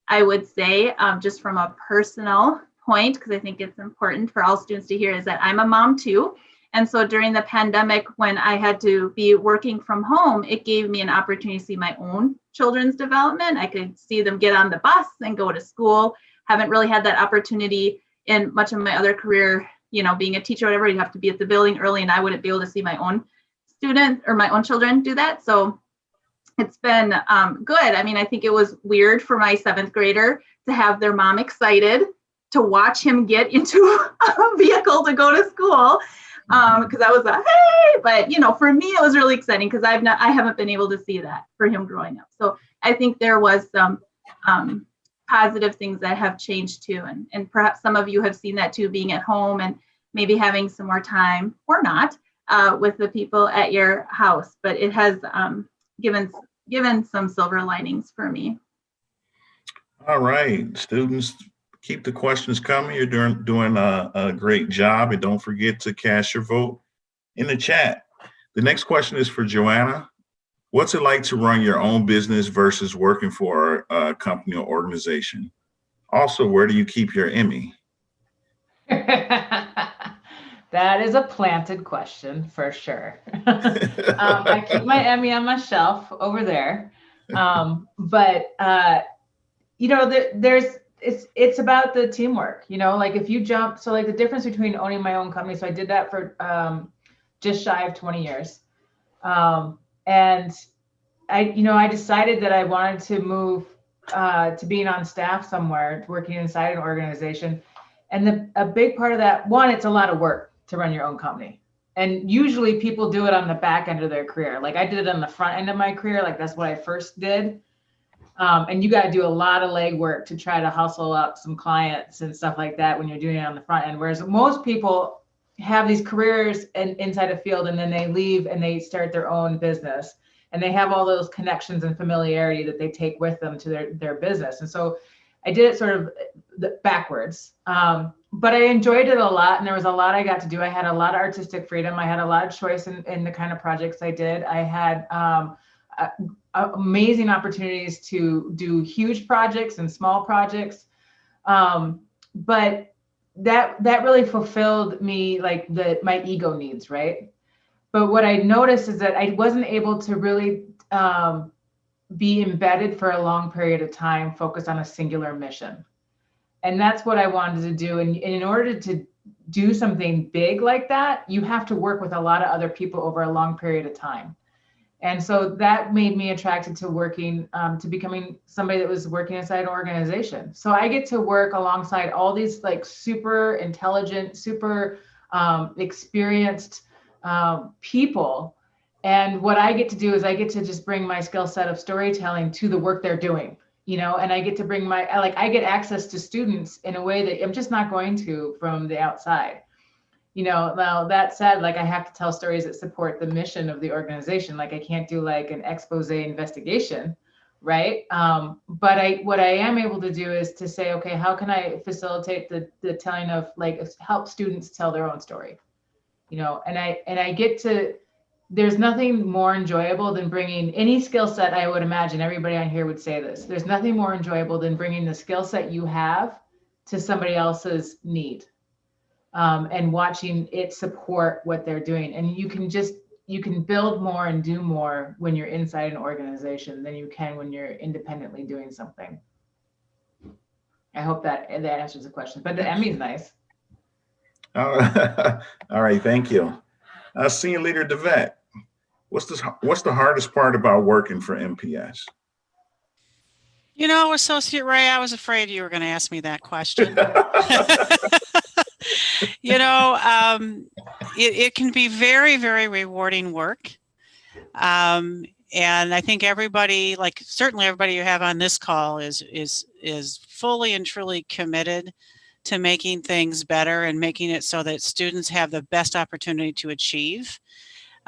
I would say, just from a personal point, because I think it's important for all students to hear, is that I'm a mom too. And so during the pandemic, when I had to be working from home, it gave me an opportunity to see my own children's development. I could see them get on the bus and go to school. Haven't really had that opportunity in much of my other career, being a teacher or whatever. You have to be at the building early, and I wouldn't be able to see my own student or my own children do that. So it's been good. I mean, I think it was weird for my 7th grader to have their mom excited to watch him get into a vehicle to go to school, because I was hey, but for me it was really exciting because I haven't been able to see that for him growing up. So I think there was some positive things that have changed too, and perhaps some of you have seen that too, being at home and maybe having some more time or not with the people at your house. But it has given some silver linings for me. All right, students, keep the questions coming. You're doing a great job, and don't forget to cast your vote in the chat. The next question is for Joanna. What's it like to run your own business versus working for a company or organization? Also, where do you keep your Aimee? That is a planted question for sure. I keep my Aimee on my shelf over there. It's about the teamwork, like if you jump, so like the difference between owning my own company. So I did that for just shy of 20 years. And I decided that I wanted to move to being on staff somewhere, working inside an organization. And a big part of that, one, it's a lot of work to run your own company. And usually people do it on the back end of their career. Like I did it on the front end of my career. Like that's what I first did. And you got to do a lot of legwork to try to hustle up some clients and stuff like that when you're doing it on the front end. Whereas most people have these careers inside a field and then they leave and they start their own business. And they have all those connections and familiarity that they take with them to their business. And so I did it sort of backwards. But I enjoyed it a lot. And there was a lot I got to do. I had a lot of artistic freedom. I had a lot of choice in the kind of projects I did. I had amazing opportunities to do huge projects and small projects. But that really fulfilled me, like my ego needs, right? But what I noticed is that I wasn't able to really be embedded for a long period of time, focused on a singular mission. And that's what I wanted to do. And in order to do something big like that, you have to work with a lot of other people over a long period of time. And so that made me attracted to working, to becoming somebody that was working inside an organization. So I get to work alongside all these like super intelligent, super experienced people. And what I get to do is I get to just bring my skill set of storytelling to the work they're doing, and I get to bring I get access to students in a way that I'm just not going to from the outside. Now that said, like I have to tell stories that support the mission of the organization. Like I can't do like an expose investigation, right? But what I am able to do is to say, okay, how can I facilitate the telling of help students tell their own story, and I get to. There's nothing more enjoyable than bringing any skill set. I would imagine everybody on here would say this. There's nothing more enjoyable than bringing the skill set you have to somebody else's need. And watching it support what they're doing. And you can build more and do more when you're inside an organization than you can when you're independently doing something. I hope that answers the question, but the Emmy's nice. All right, thank you. Senior Leader DeVet, what's the hardest part about working for MPS? Associate Ray, I was afraid you were going to ask me that question. It can be very, very rewarding work. And I think everybody, certainly everybody you have on this call is fully and truly committed to making things better and making it so that students have the best opportunity to achieve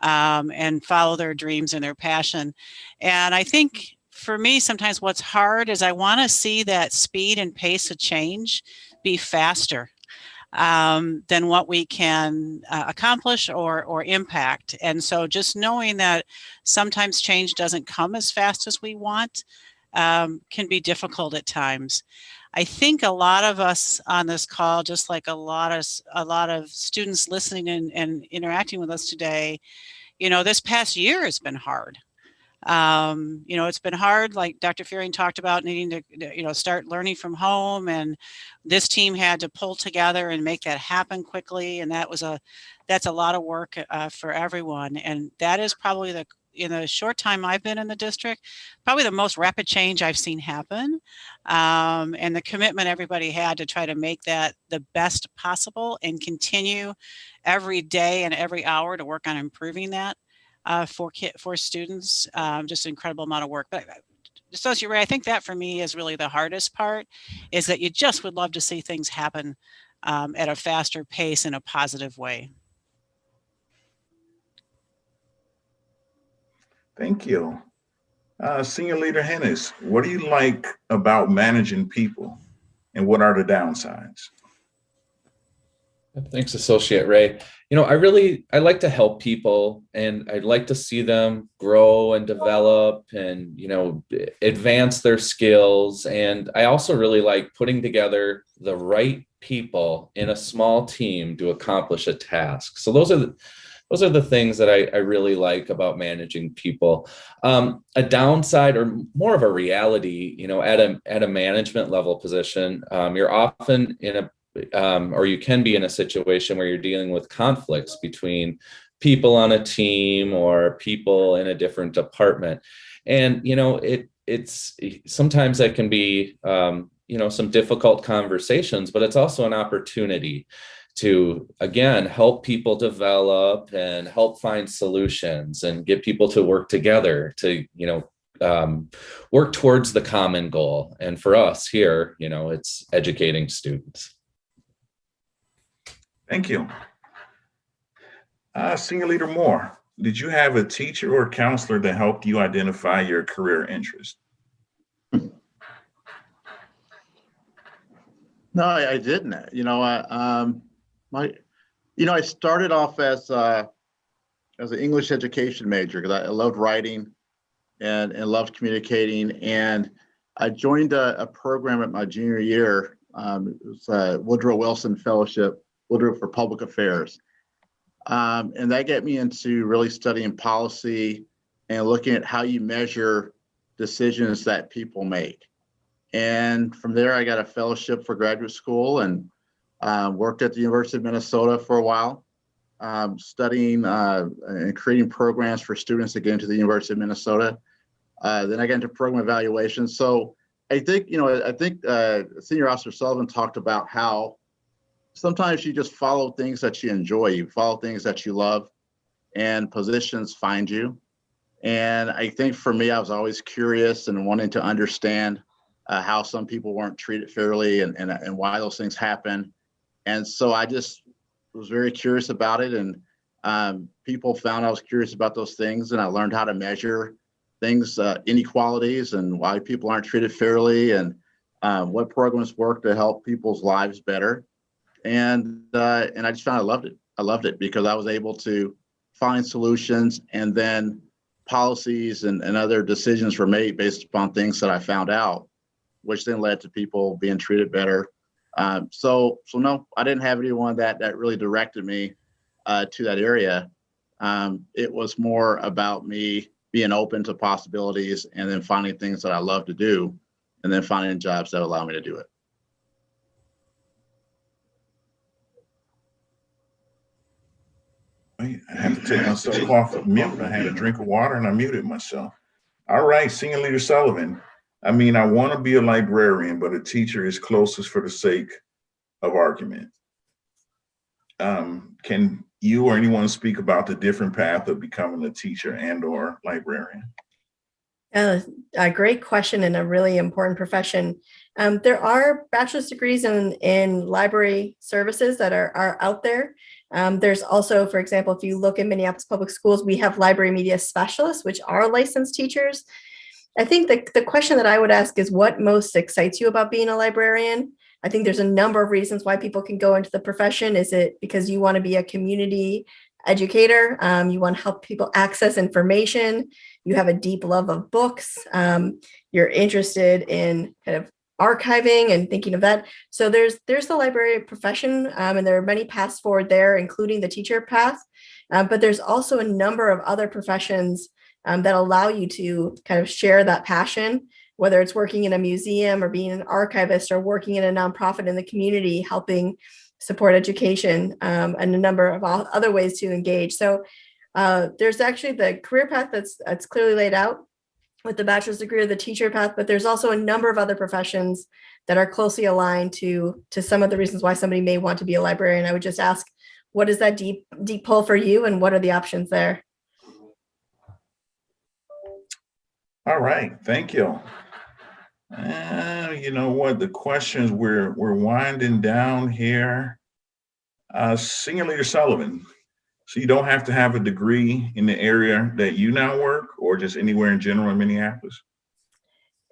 and follow their dreams and their passion. And I think for me, sometimes what's hard is I want to see that speed and pace of change be faster than what we can accomplish or impact. And so just knowing that sometimes change doesn't come as fast as we want can be difficult at times. I think a lot of us on this call, just like a lot of students listening and interacting with us today, this past year has been hard. It's been hard, like Dr. Fearing talked about, needing to, start learning from home, and this team had to pull together and make that happen quickly. And that's a lot of work for everyone. And that is probably in the short time I've been in the district, probably the most rapid change I've seen happen. And the commitment everybody had to try to make that the best possible and continue every day and every hour to work on improving that for students, just an incredible amount of work. But Associate Ray, I think that for me is really the hardest part, is that you just would love to see things happen at a faster pace in a positive way. Thank you. Senior Leader Hennes, what do you like about managing people and what are the downsides? Thanks, Associate Ray. I like to help people, and I'd like to see them grow and develop and, advance their skills. And I also really like putting together the right people in a small team to accomplish a task. So those are the things that I really like about managing people. A downside, or more of a reality, at a management level position, you're often or you can be in a situation where you're dealing with conflicts between people on a team or people in a different department. And, it's sometimes that can be, some difficult conversations, but it's also an opportunity to, again, help people develop and help find solutions and get people to work together to, work towards the common goal. And for us here, it's educating students. Thank you. Senior Leader Moore, did you have a teacher or counselor that helped you identify your career interest? No, I didn't. I started off as an English education major because I loved writing and loved communicating. And I joined a program at my junior year. It was a Woodrow Wilson Fellowship, Woodrow for Public Affairs. And that got me into really studying policy and looking at how you measure decisions that people make. And from there, I got a fellowship for graduate school and worked at the University of Minnesota for a while, studying and creating programs for students to get into the University of Minnesota. Then I got into program evaluation. So I think, Senior Officer Sullivan talked about how sometimes you just follow things that you enjoy, you follow things that you love, and positions find you. And I think for me, I was always curious and wanting to understand how some people weren't treated fairly and why those things happen. And so I just was very curious about it. And people found I was curious about those things. And I learned how to measure things, inequalities and why people aren't treated fairly and what programs work to help people's lives better. And I just found I loved it. I loved it because I was able to find solutions, and then policies and other decisions were made based upon things that I found out, which then led to people being treated better. So no, I didn't have anyone that really directed me to that area. It was more about me being open to possibilities and then finding things that I love to do and then finding jobs that allow me to do it. I had to take myself off of mute. I had a drink of water and I muted myself. All right, Senior Leader Sullivan. I want to be a librarian, but a teacher is closest for the sake of argument. Can you or anyone speak about the different path of becoming a teacher and or librarian? A great question and a really important profession. There are bachelor's degrees in library services that are out there. There's also, for example, if you look at Minneapolis Public Schools, we have library media specialists, which are licensed teachers. I think the question that I would ask is what most excites you about being a librarian? I think there's a number of reasons why people can go into the profession. Is it because you want to be a community educator? You want to help people access information. You have a deep love of books. You're interested in kind of archiving and thinking of that. So there's the library profession, and there are many paths forward there, including the teacher path. But there's also a number of other professions that allow you to kind of share that passion, whether it's working in a museum or being an archivist or working in a nonprofit in the community, helping support education, and a number of other ways to engage. So there's actually the career path that's clearly laid out with the bachelor's degree or the teacher path, but there's also a number of other professions that are closely aligned to some of the reasons why somebody may want to be a librarian. I would just ask, what is that deep pull for you, and what are the options there? All right, thank you. You know what, the questions we're winding down here. Senior Leader Sullivan, so you don't have to have a degree in the area that you now work, or just anywhere in general in Minneapolis?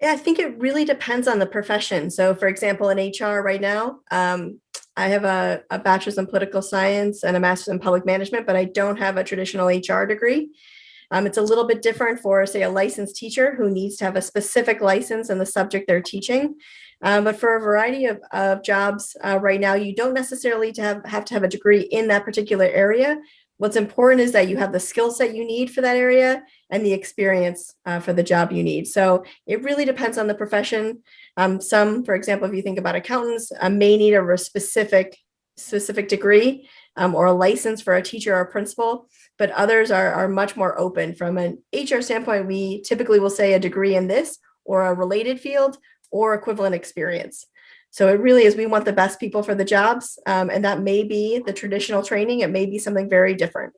Yeah, I think it really depends on the profession. So for example, in HR right now, I have a bachelor's in political science and a master's in public management, but I don't have a traditional HR degree. It's a little bit different for, say, a licensed teacher who needs to have a specific license in the subject they're teaching. But for a variety of jobs right now, you don't necessarily have to have a degree in that particular area. What's important is that you have the skill set you need for that area and the experience for the job you need. So it really depends on the profession. Some, for example, if you think about accountants, may need a specific degree. or a license for a teacher or a principal, but others are much more open. From an HR standpoint, we typically will say a degree in this or a related field or equivalent experience. So it really is, we want the best people for the jobs, and that may be the traditional training. It may be something very different.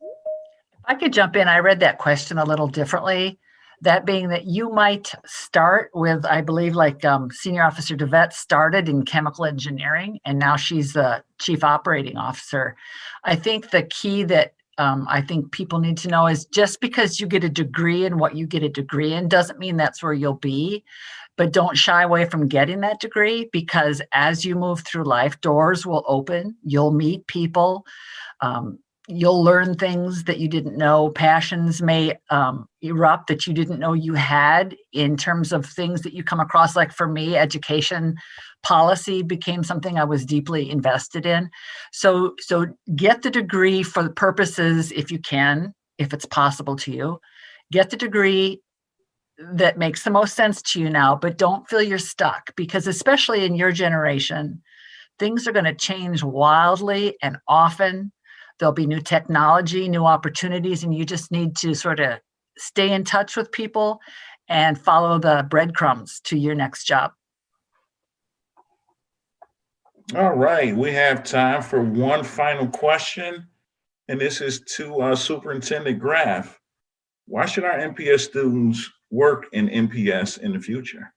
If I could jump in, I read that question a little differently. That being that you might start with, I believe, like Senior Officer DeVet started in chemical engineering, and now she's the Chief Operating Officer. I think the key that I think people need to know is just because you get a degree in what you get a degree in doesn't mean that's where you'll be. But don't shy away from getting that degree, because as you move through life, doors will open, you'll meet people, you'll learn things that you didn't know, passions may erupt that you didn't know you had in terms of things that you come across. Like for me, education policy became something I was deeply invested in. So get the degree for the purposes, if you can, if it's possible to you, get the degree that makes the most sense to you now, but don't feel you're stuck, because especially in your generation, things are going to change wildly and often. There'll be new technology, new opportunities, and you just need to sort of stay in touch with people and follow the breadcrumbs to your next job. All right, we have time for one final question, and this is to Superintendent Graff. Why should our MPS students work in MPS in the future?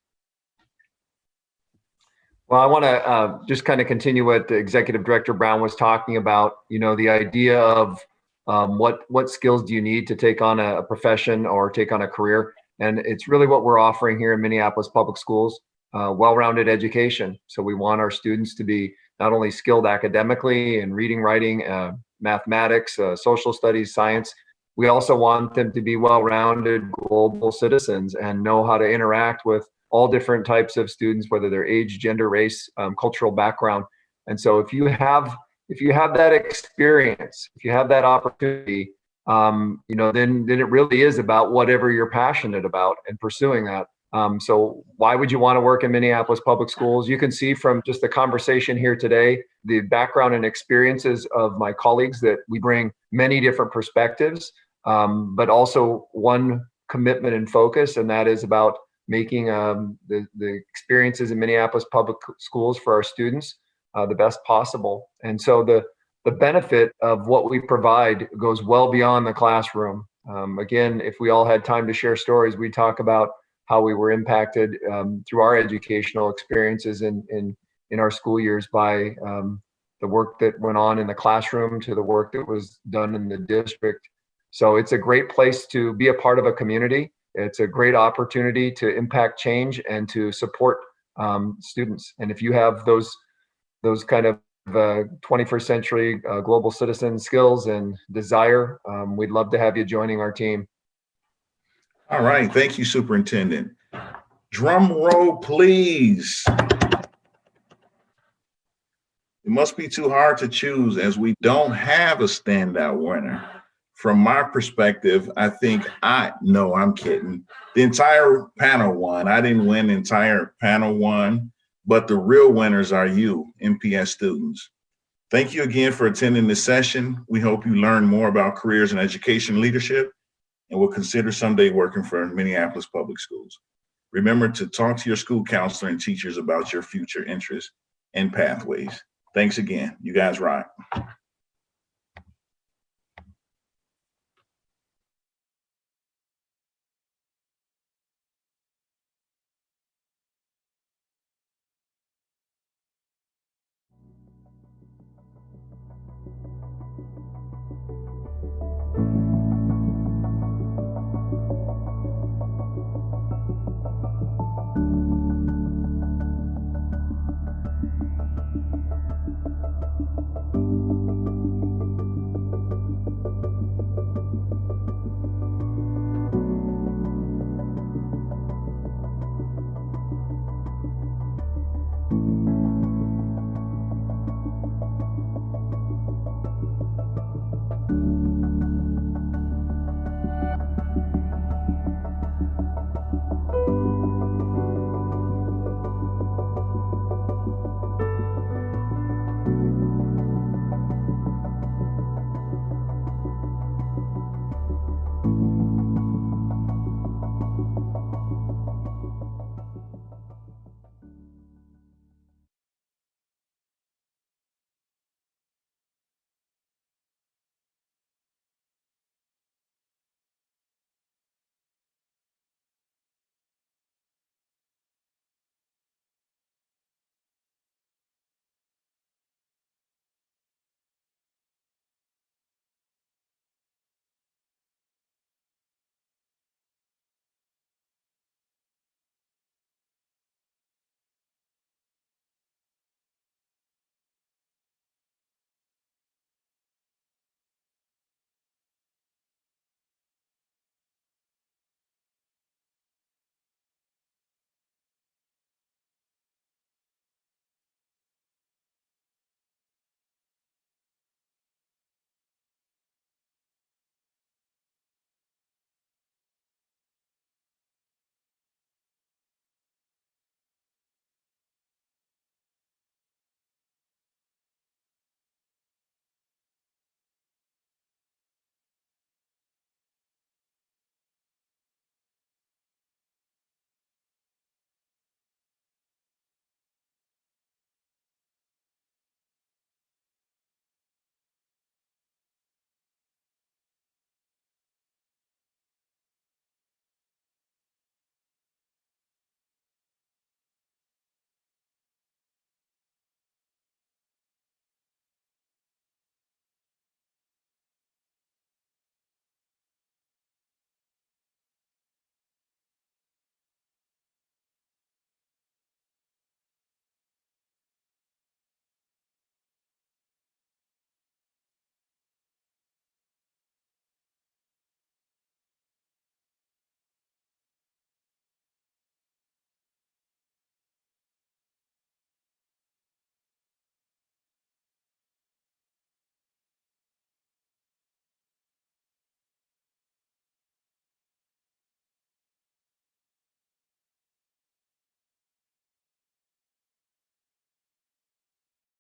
Well, I want to just kind of continue what the Executive Director Brown was talking about, the idea of what skills do you need to take on a profession or take on a career. And it's really what we're offering here in Minneapolis Public Schools, well-rounded education. So we want our students to be not only skilled academically in reading, writing, mathematics, social studies, science. We also want them to be well-rounded global citizens and know how to interact with all different types of students, whether they're age, gender, race, cultural background. And so if you have that experience, if you have that opportunity, then it really is about whatever you're passionate about and pursuing that. So why would you want to work in Minneapolis Public Schools? You can see from just the conversation here today, the background and experiences of my colleagues, that we bring many different perspectives, but also one commitment and focus, and that is about making the experiences in Minneapolis Public Schools for our students the best possible. And so the benefit of what we provide goes well beyond the classroom. Again, if we all had time to share stories, we'd talk about how we were impacted through our educational experiences in our school years by the work that went on in the classroom to the work that was done in the district. So it's a great place to be a part of a community. It's a great opportunity to impact change and to support students. And if you have those kind of 21st century global citizen skills and desire, we'd love to have you joining our team. All right, thank you, Superintendent. Drum roll, please. It must be too hard to choose, as we don't have a standout winner. From my perspective, I think I'm kidding. The entire panel won. I didn't win, the entire panel won, but the real winners are you, MPS students. Thank you again for attending this session. We hope you learn more about careers in education leadership and will consider someday working for Minneapolis Public Schools. Remember to talk to your school counselor and teachers about your future interests and pathways. Thanks again. You guys rock.